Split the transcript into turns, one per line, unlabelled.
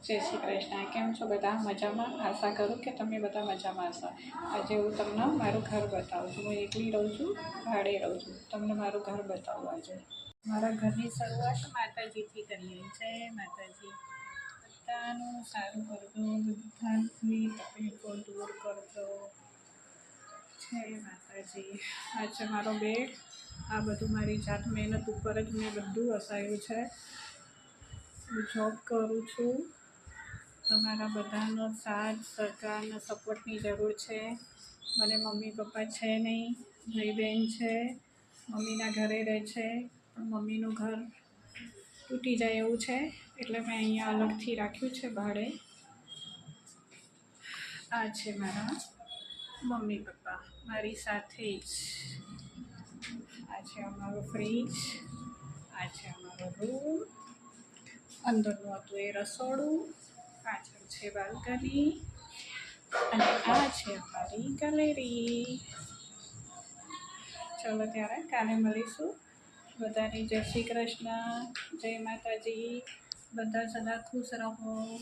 જય શ્રી કૃષ્ણ. કેમ છો બધા? મજામાં? આશા કરું કે તમે બધા મજામાં હશો. આજે હું તમને મારું ઘર બતાવું છું. હું એકલી રહું છું, ભાડે રહું છું. તમને મારું ઘર બતાવું આજે. મારા ઘરની શરૂઆત માતાજીથી કરીએ. જય માતાજી. બધાનું સારું કરજો, બધાની તકલીફો દૂર કરજો. જય માતાજી. આ છે મારો બેડ. આ બધું મારી જાત મહેનત ઉપર જ મેં બધું વસાવ્યું છે. હું જોબ કરું છું. તમારા બધાનો સાથ સહકાર અને સપોર્ટની જરૂર છે. મને મમ્મી પપ્પા છે નહીં, ભાઈ બહેન છે. મમ્મીના ઘરે રહે છે, પણ મમ્મીનું ઘર તૂટી જાય એવું છે, એટલે મેં અહીંયા અલગથી રાખ્યું છે ભાડે. આ છે મારા મમ્મી પપ્પા મારી સાથે જ. આ છે અમારો ફ્રીજ. આ છે અમારો રૂમ. અંદરનું હતું એ રસોડું. પાછળ છે બાલ્કની અને આ છે અમારી ગેલેરી. ચલો ત્યારે કાલે મળીશું. બધાને જય શ્રી કૃષ્ણ, જય માતાજી. બધા સદા ખુશ રહો.